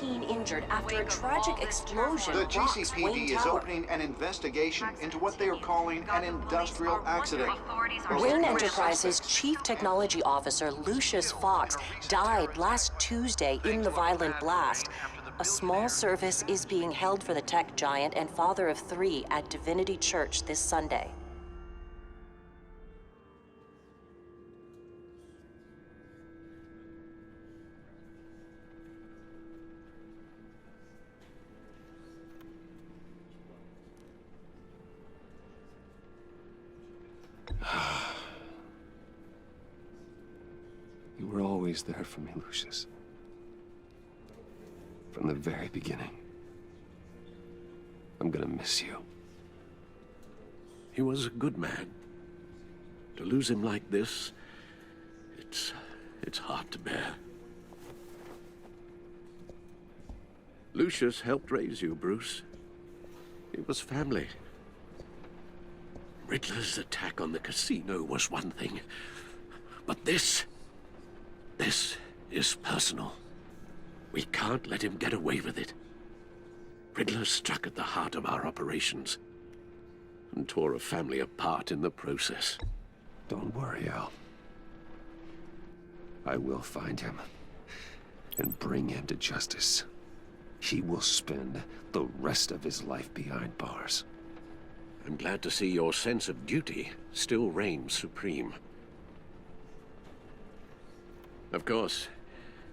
19 injured after a tragic explosion The rocks GCPD Wayne is Tower. opening an investigation into what they are calling an industrial accident. Wayne Enterprises' Chief Technology Officer, Lucius Fox, died last Tuesday in the violent blast. A small service is being held for the tech giant and father of 3 at Divinity Church this Sunday. You were always there for me, Lucius. From the very beginning. I'm gonna miss you. He was a good man. To lose him like this, it's hard to bear. Lucius helped raise you, Bruce. It was family. Riddler's attack on the casino was one thing, but this is personal. We can't let him get away with it. Riddler struck at the heart of our operations and tore a family apart in the process. Don't worry, Al. I will find him and bring him to justice. He will spend the rest of his life behind bars. I'm glad to see your sense of duty still reigns supreme. Of course,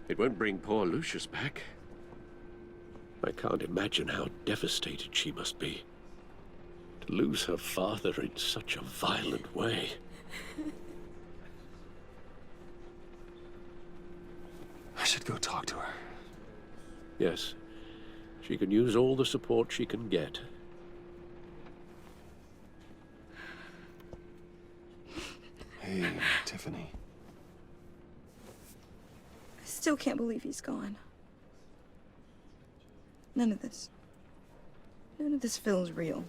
it won't bring poor Lucius back. I can't imagine how devastated she must be. To lose her father in such a violent way. I should go talk to her. Yes, she can use all the support she can get. Hey, Tiffany. I still can't believe he's gone. None of this feels real.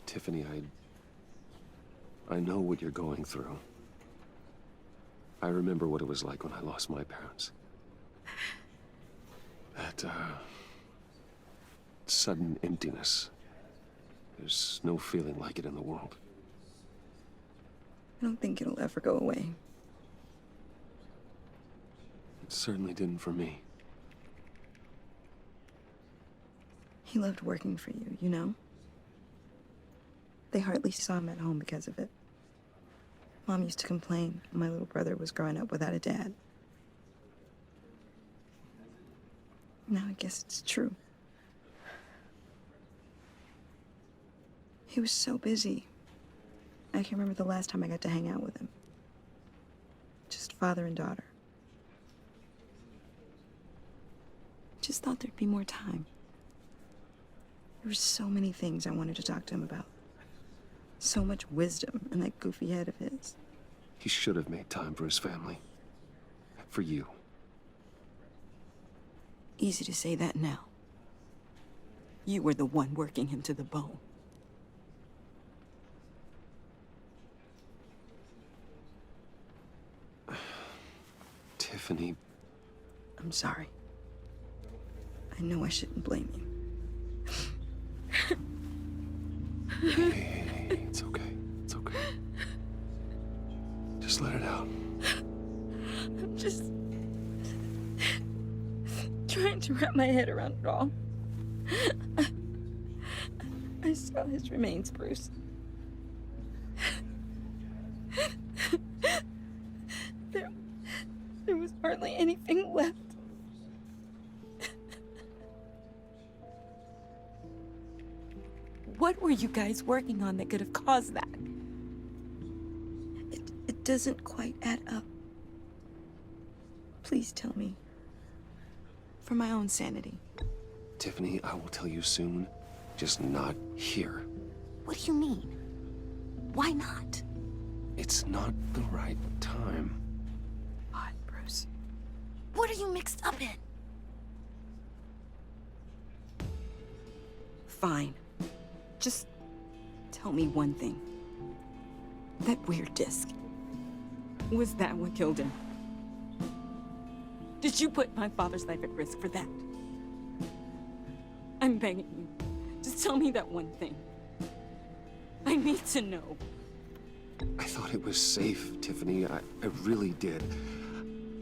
Tiffany, I know what you're going through. I remember what it was like when I lost my parents. That, sudden emptiness. There's no feeling like it in the world. I don't think it'll ever go away. It certainly didn't for me. He loved working for you, you know? They hardly saw him at home because of it. Mom used to complain when my little brother was growing up without a dad. Now I guess it's true. He was so busy. I can't remember the last time I got to hang out with him. Just father and daughter. Just thought there'd be more time. There were so many things I wanted to talk to him about. So much wisdom in that goofy head of his. He should have made time for his family. For you. Easy to say that now. You were the one working him to the bone. Tiffany. I'm sorry. I know I shouldn't blame you. Hey, it's okay. It's okay. Just let it out. I'm just trying to wrap my head around it all. I saw his remains, Bruce. There was hardly anything left. What were you guys working on that could have caused that? It doesn't quite add up. Please tell me. For my own sanity. Tiffany, I will tell you soon. Just not here. What do you mean? Why not? It's not the right time. Odd, Bruce. What are you mixed up in? Fine. Just tell me one thing. That weird disc. Was that what killed him? Did you put my father's life at risk for that? I'm begging you. Just tell me that one thing. I need to know. I thought it was safe, Tiffany. I really did.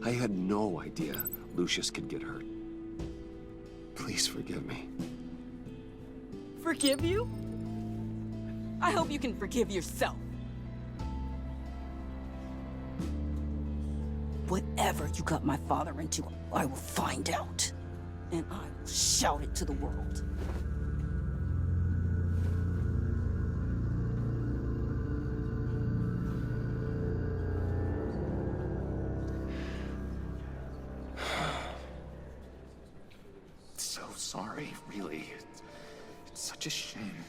I had no idea Lucius could get hurt. Please forgive me. Forgive you? I hope you can forgive yourself. Whatever you got my father into, I will find out. And I will shout it to the world. So sorry, really. It's such a shame.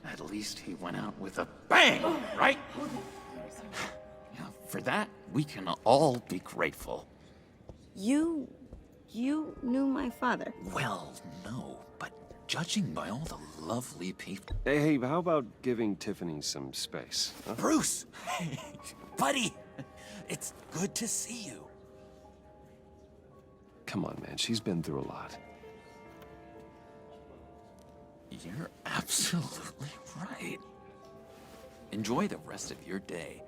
At least he went out with a bang, right? Yeah, for that, we can all be grateful. You knew my father. Well, no, but judging by all the lovely people... Hey, how about giving Tiffany some space? Huh? Bruce! Buddy! It's good to see you. Come on, man. She's been through a lot. You're absolutely right. Enjoy the rest of your day.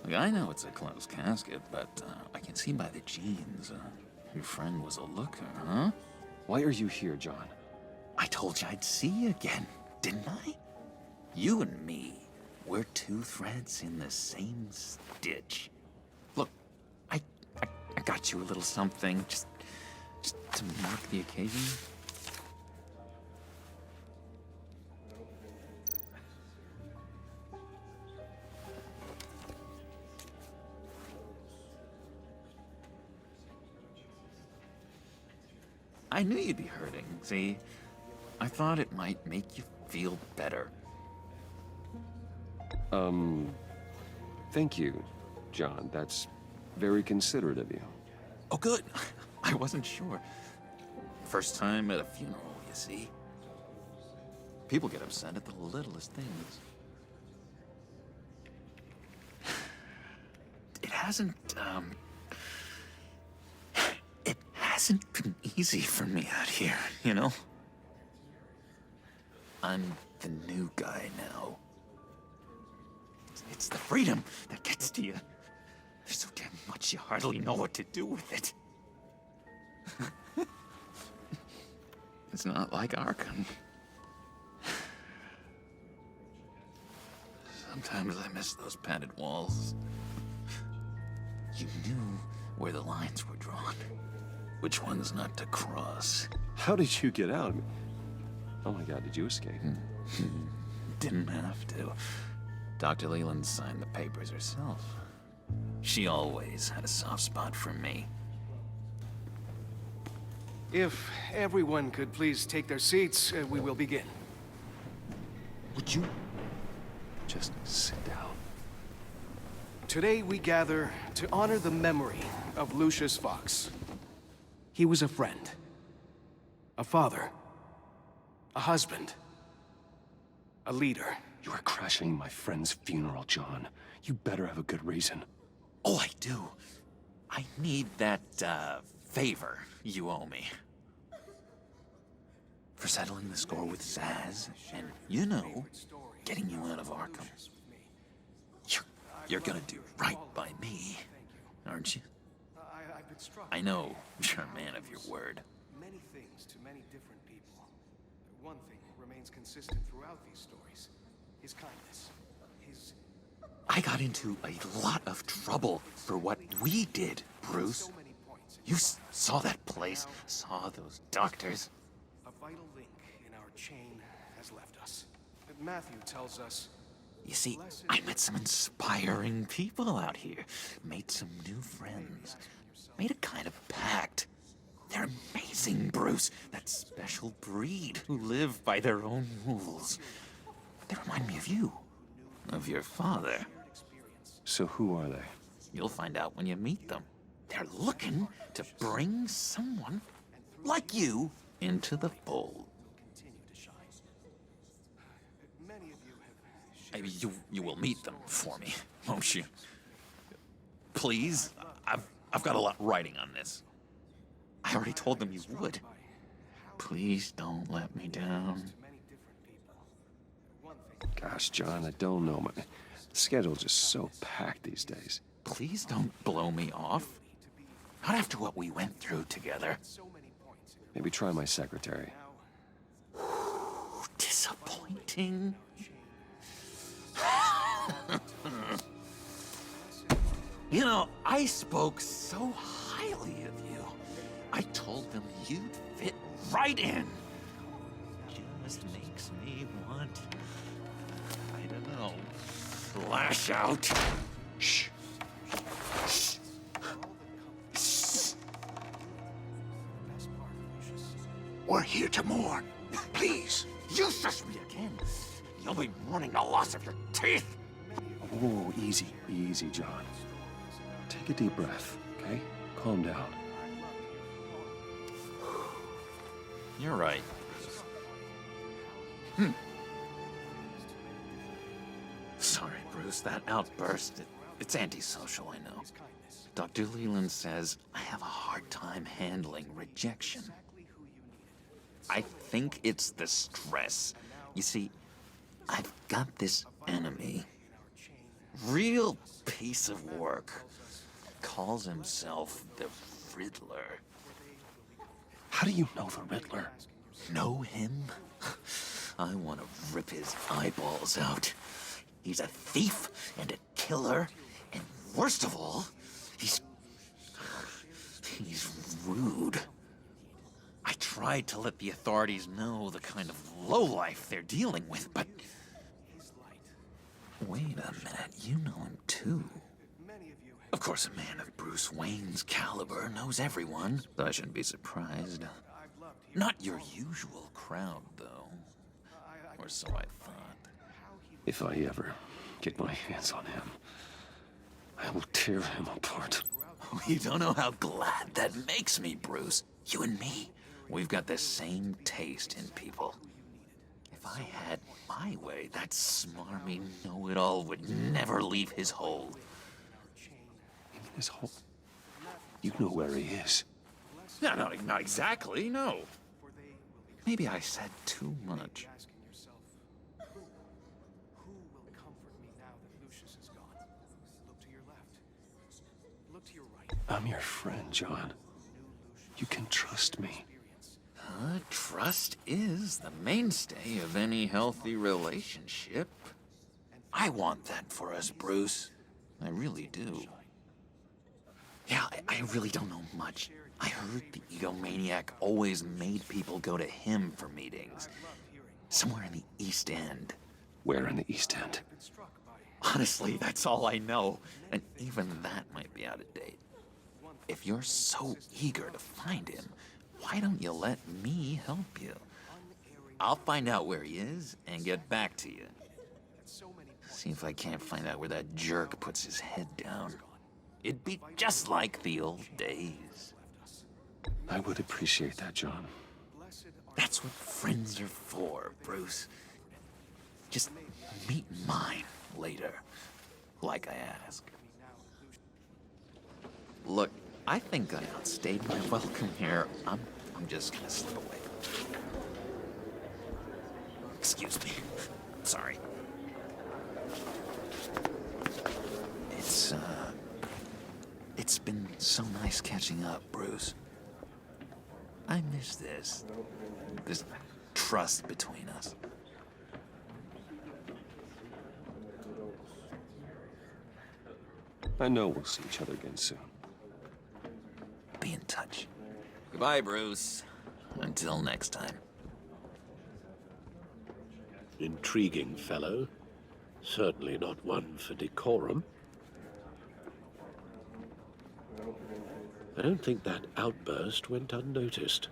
Look, I know it's a closed casket, but I can see by the jeans, your friend was a looker, huh? Why are you here, John? I told you I'd see you again, didn't I? You and me, we're two threads in the same stitch. Look, I got you a little something, just to mark the occasion. I knew you'd be hurting, see? I thought it might make you feel better. Thank you, John. That's very considerate of you. Oh, good. I wasn't sure. First time at a funeral, you see? People get upset at the littlest things. It hasn't been easy for me out here, you know? I'm the new guy now. It's the freedom that gets to you. There's so damn much you hardly know what to do with it. It's not like Arkham. Sometimes I miss those padded walls. You knew where the lines were drawn. Which ones not to cross. How did you get out? Oh my God, did you escape? Didn't have to. Dr. Leland signed the papers herself. She always had a soft spot for me. If everyone could please take their seats, we will begin. Would you? Just sit down. Today we gather to honor the memory of Lucius Fox. He was a friend, a father, a husband, a leader. You are crashing my friend's funeral, John. You better have a good reason. Oh, I do. I need that, favor you owe me. For settling the score with Zaz, and, you know, getting you out of Arkham. You're gonna do right by me, aren't you? I know you're a man of your word. Many things to many different people. One thing remains consistent throughout these stories. His kindness. His... I got into a lot of trouble for what we did, Bruce. You saw that place, saw those doctors. A vital link in our chain has left us. Matthew tells us... You see, I met some inspiring people out here. Made some new friends. Made a kind of pact. They're amazing, Bruce. That special breed who live by their own rules. They remind me of you. Of your father. So who are they? You'll find out when you meet them. They're looking to bring someone like you into the fold. Maybe you will meet them for me, won't you? Please? I've got a lot riding on this. I already told them you would. Please don't let me down. Gosh, John, I don't know. My schedule's just so packed these days. Please don't blow me off. Not after what we went through together. Maybe try my secretary. Disappointing. You know, I spoke so highly of you. I told them you'd fit right in. Just makes me want, I don't know, lash out. Shh. Shh. Shh. We're here to mourn. Please, you shush me again. You'll be mourning the loss of your teeth. Oh, easy, easy, John. Take a deep breath, okay? Calm down. You're right. Sorry, Bruce, that outburst, it's antisocial, I know. Dr. Leland says I have a hard time handling rejection. I think it's the stress. You see, I've got this enemy. Real piece of work. Calls himself the Riddler. How do you know the Riddler? Know him? I want to rip his eyeballs out. He's a thief and a killer, and worst of all, he's rude. I tried to let the authorities know the kind of lowlife they're dealing with, but... Wait a minute, you know him too. Of course, a man of Bruce Wayne's caliber knows everyone, so I shouldn't be surprised. Not your usual crowd, though. Or so I thought. If I ever get my hands on him, I will tear him apart. You don't know how glad that makes me, Bruce. You and me, we've got the same taste in people. If I had my way, that smarmy know-it-all would never leave his hole. His hole? You know where he is. No, not exactly, no. Maybe I said too much. I'm your friend, John. You can trust me. Trust is the mainstay of any healthy relationship. I want that for us, Bruce. I really do. Yeah, I really don't know much. I heard the egomaniac always made people go to him for meetings. Somewhere in the East End. Where in the East End? Honestly, that's all I know. And even that might be out of date. If you're so eager to find him, why don't you let me help you? I'll find out where he is and get back to you. See if I can't find out where that jerk puts his head down. It'd be just like the old days. I would appreciate that, John. That's what friends are for, Bruce. Just meet mine later, like I asked. Look, I think I outstayed my welcome here. I'm just gonna slip away. Excuse me. Sorry. It's been so nice catching up, Bruce. I miss this trust between us. I know we'll see each other again soon. Be in touch. Goodbye, Bruce. Until next time. Intriguing fellow. Certainly not one for decorum. I don't think that outburst went unnoticed.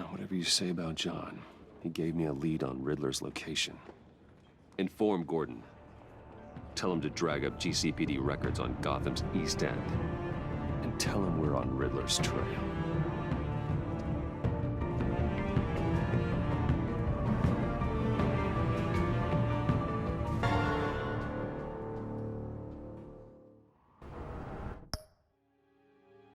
Whatever you say about John, he gave me a lead on Riddler's location. Inform Gordon. Tell him to drag up GCPD records on Gotham's East End. And tell him we're on Riddler's trail.